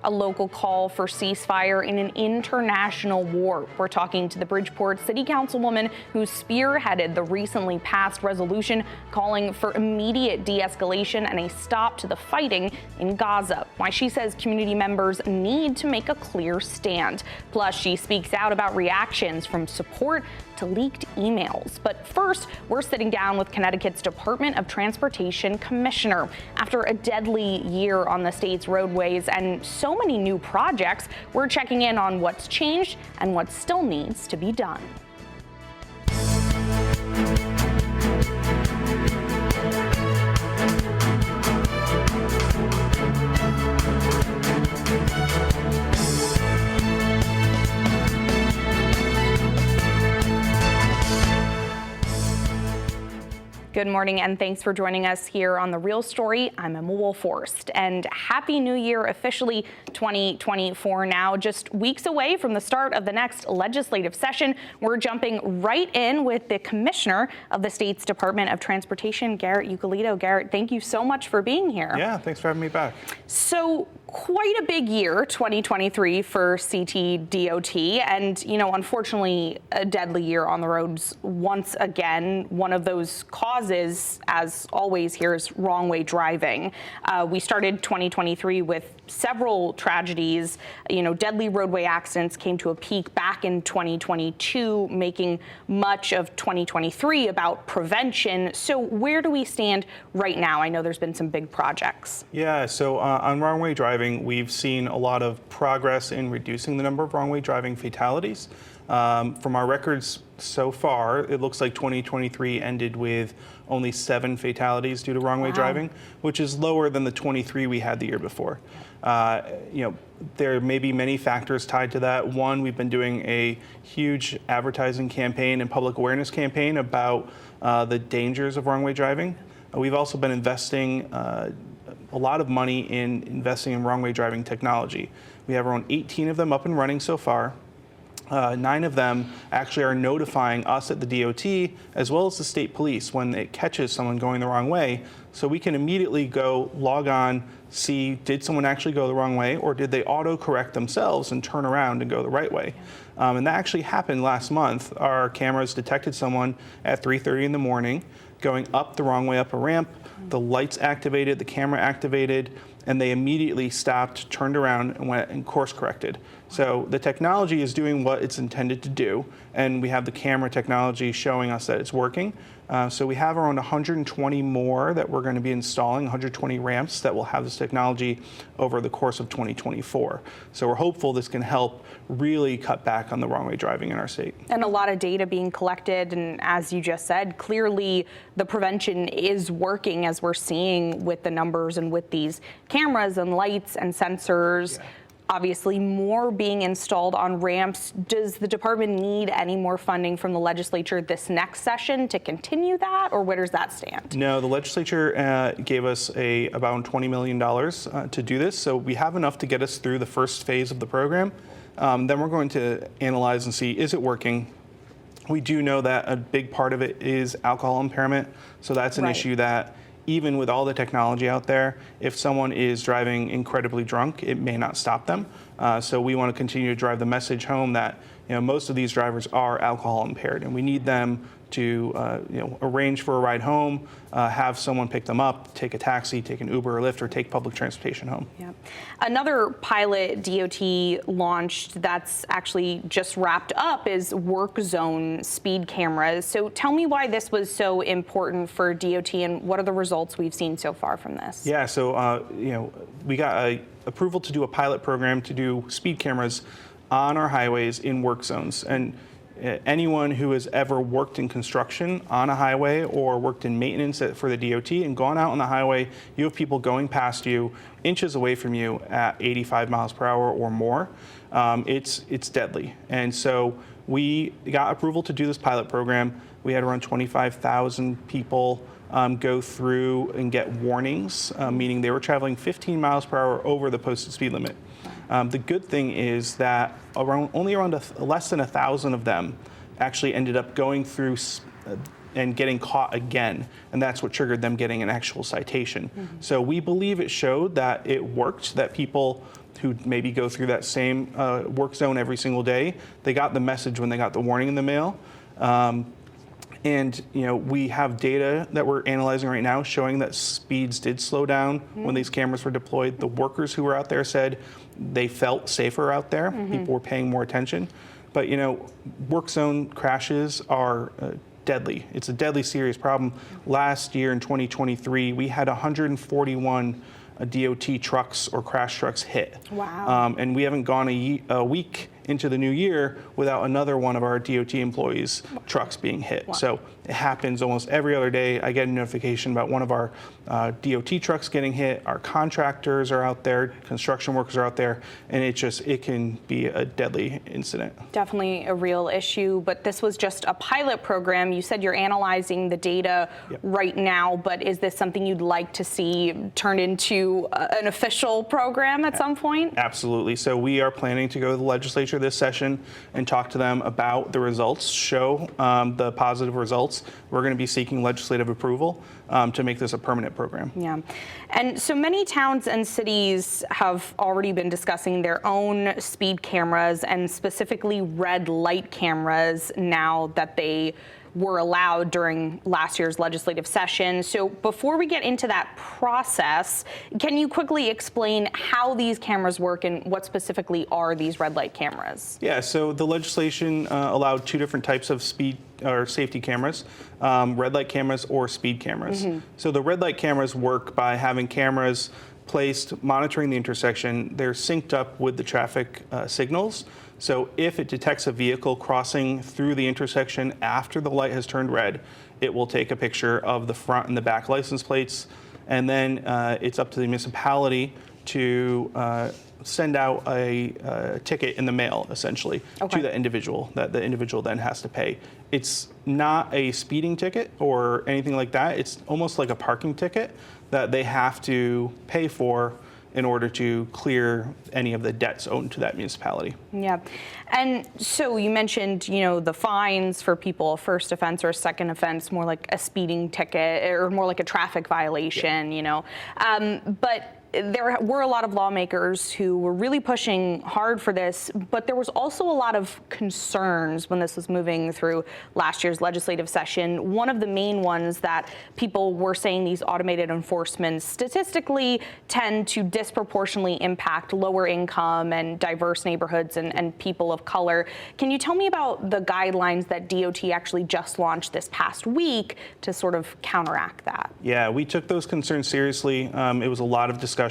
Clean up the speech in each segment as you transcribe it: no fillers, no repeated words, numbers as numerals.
a local call for ceasefire in an international war. We're talking to the Bridgeport City Councilwoman who spearheaded the recently passed resolution calling for immediate de-escalation and a stop to the fighting in Gaza. Why she says community members need to make a clear stand. Plus, she speaks out about reactions from support to leaked emails. But first, we're sitting down with Connecticut's Department of Transportation Commissioner. After a deadly year on the state's roadways and so many new projects, we're checking in on what's changed and what still needs to be done. Good morning, and thanks for joining us here on The Real Story. I'm Emma Wulfhorst, and Happy New Year, officially 2024 now, just weeks away from the start of the next legislative session. We're jumping right in with the Commissioner of the state's Department of Transportation, Garrett Eucalitto. Garrett, thank you so much for being here. Yeah, thanks for having me back. So, quite a big year, 2023 for CTDOT, and, unfortunately, a deadly year on the roads once again. One of those causes, as always here, is wrong way driving. We started 2023 with several tragedies. Deadly roadway accidents came to a peak back in 2022, making much of 2023 about prevention. So where do we stand right now? I know there's been some big projects. Yeah, so on wrong way driving, we've seen a lot of progress in reducing the number of wrong way driving fatalities. From our records so far, it looks like 2023 ended with only 7 fatalities due to wrong way driving, which is lower than the 23 we had the year before. There may be many factors tied to that. One, we've been doing a huge advertising campaign and public awareness campaign about the dangers of wrong way driving. We've also been investing a lot of money in investing in wrong way driving technology. We have around 18 of them up and running so far. 9 of them actually are notifying us at the DOT as well as the state police when it catches someone going the wrong way, so we can immediately go log on, see did someone actually go the wrong way or did they auto-correct themselves and turn around and go the right way. And that actually happened last month. Our cameras detected someone at 3:30 in the morning going up the wrong way up a ramp. The lights activated, the camera activated, and they immediately stopped, turned around, and went and course corrected. So the technology is doing what it's intended to do, and we have the camera technology showing us that it's working. So we have around 120 more that we're going to be installing, 120 ramps that will have this technology over the course of 2024. So we're hopeful this can help really cut back on the wrong way driving in our state. And a lot of data being collected, and as you just said, clearly the prevention is working, as we're seeing with the numbers and with these cameras and lights and sensors. Yeah. Obviously, more being installed on ramps. Does the department need any more funding from the legislature this next session to continue that, or where does that stand? No, the legislature gave us about $20 million to do this, so we have enough to get us through the first phase of the program. Then we're going to analyze and see, is it working? We do know that a big part of it is alcohol impairment, so that's an issue that even with all the technology out there, if someone is driving incredibly drunk, it may not stop them. So we want to continue to drive the message home that most of these drivers are alcohol impaired, and we need them to arrange for a ride home, have someone pick them up, take a taxi, take an Uber or Lyft, or take public transportation home. Yeah. Another pilot DOT launched that's actually just wrapped up is work zone speed cameras. So tell me why this was so important for DOT and what are the results we've seen so far from this? Yeah, so we got approval to do a pilot program to do speed cameras on our highways in work zones. And anyone who has ever worked in construction on a highway or worked in maintenance for the DOT and gone out on the highway, you have people going past you, inches away from you at 85 miles per hour or more. It's deadly. And so we got approval to do this pilot program. We had around 25,000 people go through and get warnings, meaning they were traveling 15 miles per hour over the posted speed limit. The good thing is that only around less than 1,000 of them actually ended up going through and getting caught again, and that's what triggered them getting an actual citation. So we believe it showed that it worked, that people who maybe go through that same work zone every single day, they got the message when they got the warning in the mail. And we have data that we're analyzing right now showing that speeds did slow down when these cameras were deployed. The workers who were out there said they felt safer out there. People were paying more attention. But work zone crashes are deadly. It's a deadly, serious problem. Last year in 2023, we had 141 DOT trucks or crash trucks hit. Wow. And we haven't gone a week into the new year without another one of our DOT employees' trucks being hit. Wow. So it happens almost every other day. I get a notification about one of our DOT trucks getting hit. Our contractors are out there, construction workers are out there, and it can be a deadly incident. Definitely a real issue, but this was just a pilot program. You said you're analyzing the data right now, but is this something you'd like to see turned into an official program at some point? Absolutely. So we are planning to go to the legislature this session and talk to them about the results, show the positive results. We're going to be seeking legislative approval to make this a permanent program. Yeah. And so many towns and cities have already been discussing their own speed cameras and specifically red light cameras now that they were allowed during last year's legislative session. So before we get into that process, can you quickly explain how these cameras work and what specifically are these red light cameras? Yeah, so the legislation allowed two different types of speed or safety cameras, red light cameras or speed cameras. So the red light cameras work by having cameras placed monitoring the intersection. They're synced up with the traffic signals. So if it detects a vehicle crossing through the intersection after the light has turned red, it will take a picture of the front and the back license plates, and then it's up to the municipality to send out a ticket in the mail, essentially, to the individual that the individual then has to pay. It's not a speeding ticket or anything like that. It's almost like a parking ticket that they have to pay for in order to clear any of the debts owed to that municipality. Yeah. And so you mentioned, the fines for people, first offense or second offense, more like a speeding ticket or more like a traffic violation, but there were a lot of lawmakers who were really pushing hard for this, but there was also a lot of concerns when this was moving through last year's legislative session. One of the main ones that people were saying these automated enforcements statistically tend to disproportionately impact lower income and diverse neighborhoods and people of color. Can you tell me about the guidelines that DOT actually just launched this past week to sort of counteract that? Yeah, we took those concerns seriously. It was a lot of discussions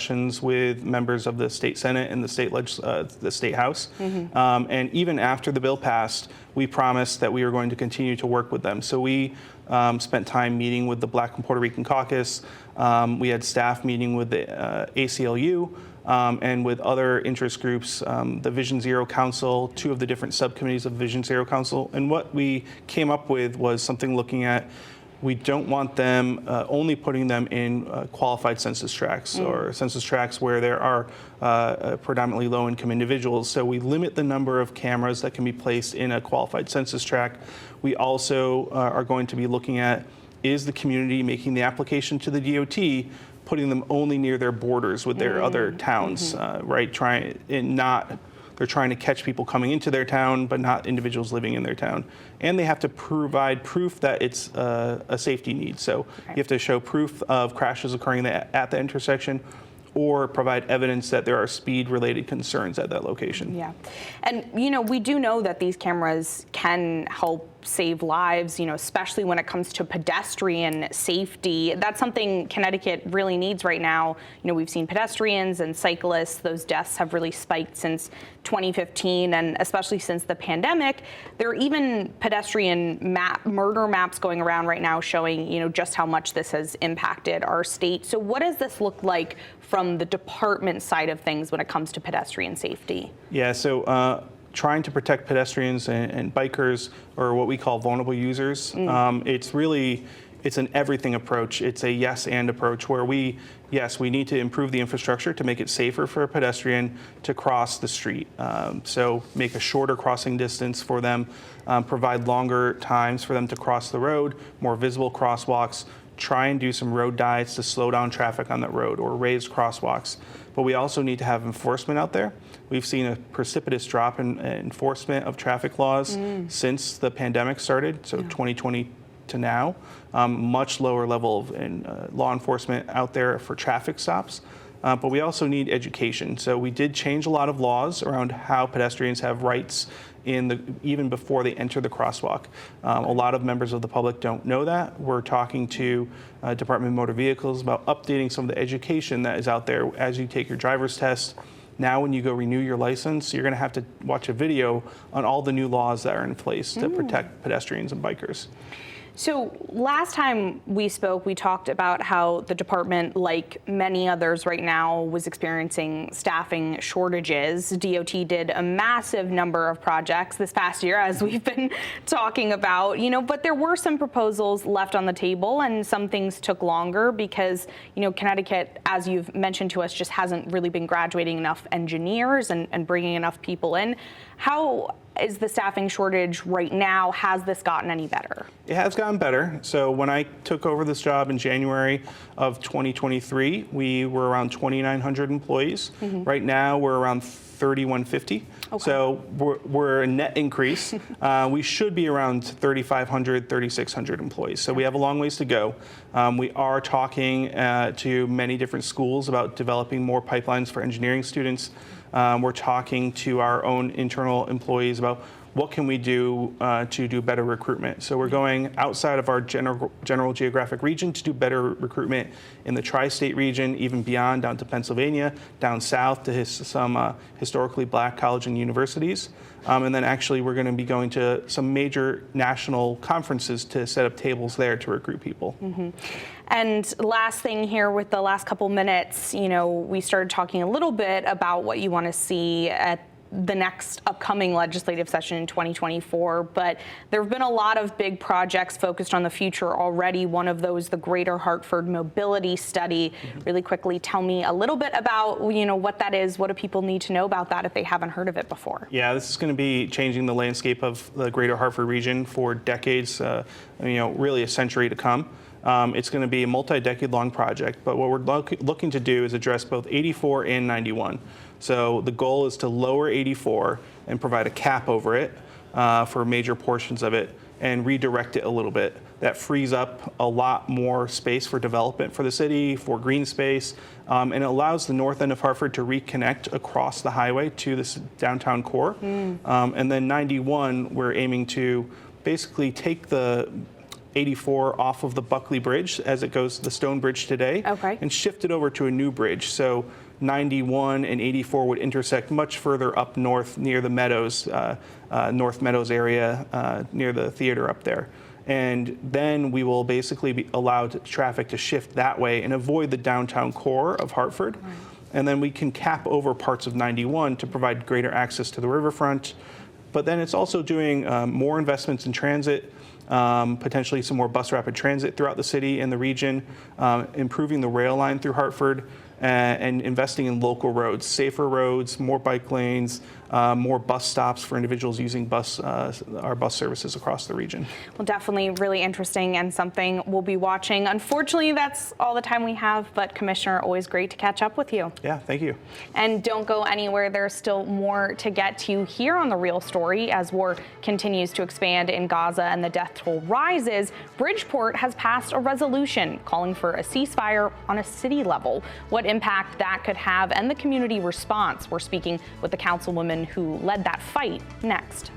with members of the state Senate and the state House. And even after the bill passed, we promised that we were going to continue to work with them. So we spent time meeting with the Black and Puerto Rican Caucus. We had staff meeting with the ACLU and with other interest groups, the Vision Zero Council, two of the different subcommittees of Vision Zero Council. And what we came up with was something looking at, we don't want them only putting them in qualified census tracts or census tracts where there are predominantly low-income individuals. So we limit the number of cameras that can be placed in a qualified census tract. We also are going to be looking at, is the community making the application to the DOT, putting them only near their borders with their other towns, right? They're trying to catch people coming into their town, but not individuals living in their town. And they have to provide proof that it's a safety need. So you have to show proof of crashes occurring at the intersection, or provide evidence that there are speed-related concerns at that location. Yeah. And, we do know that these cameras can help save lives, especially when it comes to pedestrian safety. That's something Connecticut really needs right now. We've seen pedestrians and cyclists, those deaths have really spiked since 2015, and especially since the pandemic. There are even pedestrian murder maps going around right now showing, just how much this has impacted our state. So what does this look like from the department side of things when it comes to pedestrian safety? Yeah, so trying to protect pedestrians and bikers, or what we call vulnerable users, it's really it's an everything approach. It's a yes and approach where we need to improve the infrastructure to make it safer for a pedestrian to cross the street. So make a shorter crossing distance for them, provide longer times for them to cross the road, more visible crosswalks, try and do some road diets to slow down traffic on that road or raised crosswalks. But we also need to have enforcement out there. We've seen a precipitous drop in enforcement of traffic laws since the pandemic started, so 2020 to now. Much lower level of law enforcement out there for traffic stops. But we also need education. So we did change a lot of laws around how pedestrians have rights even before they enter the crosswalk. A lot of members of the public don't know that. We're talking to Department of Motor Vehicles about updating some of the education that is out there as you take your driver's test. Now when you go renew your license, you're going to have to watch a video on all the new laws that are in place to protect pedestrians and bikers. So last time we spoke, we talked about how the department, like many others right now, was experiencing staffing shortages. DOT did a massive number of projects this past year, as we've been talking about, but there were some proposals left on the table and some things took longer because, Connecticut, as you've mentioned to us, just hasn't really been graduating enough engineers and bringing enough people in. How is the staffing shortage right now? Has this gotten any better? It has gotten better. So when I took over this job in January of 2023, we were around 2,900 employees. Right now, we're around 3,150. Okay. So we're a net increase. We should be around 3,500, 3,600 employees. So we have a long ways to go. We are talking to many different schools about developing more pipelines for engineering students. We're talking to our own internal employees about what can we do to do better recruitment. So we're going outside of our general geographic region to do better recruitment in the tri-state region, even beyond, down to Pennsylvania, down south to some historically black colleges and universities. And then actually we're going to be going to some major national conferences to set up tables there to recruit people. And last thing here with the last couple minutes, we started talking a little bit about what you want to see at the next upcoming legislative session in 2024, but there have been a lot of big projects focused on the future already. One of those, the Greater Hartford Mobility Study. Really quickly, tell me a little bit about what that is. What do people need to know about that if they haven't heard of it before? Yeah, this is going to be changing the landscape of the Greater Hartford region for decades, really a century to come. It's going to be a multi-decade long project, but what we're looking to do is address both 84 and 91. So the goal is to lower 84 and provide a cap over it for major portions of it and redirect it a little bit. That frees up a lot more space for development for the city, for green space, and it allows the north end of Hartford to reconnect across the highway to this downtown core. And then 91, we're aiming to basically take the 84 off of the Buckley Bridge as it goes to the Stone Bridge today, and shift it over to a new bridge. So 91 and 84 would intersect much further up north near the Meadows, North Meadows area, near the theater up there. And then we will basically be allowed traffic to shift that way and avoid the downtown core of Hartford. And then we can cap over parts of 91 to provide greater access to the riverfront. But then it's also doing more investments in transit, potentially some more bus rapid transit throughout the city and the region, improving the rail line through Hartford, and investing in local roads, safer roads, more bike lanes, more bus stops for individuals using our bus services across the region. Well, definitely really interesting and something we'll be watching. Unfortunately, that's all the time we have, but Commissioner, always great to catch up with you. Yeah, thank you. And don't go anywhere. There's still more to get to here on The Real Story. As war continues to expand in Gaza and the death toll rises, Bridgeport has passed a resolution calling for a ceasefire on a city level. What impact that could have and the community response. We're speaking with the councilwoman who led that fight next.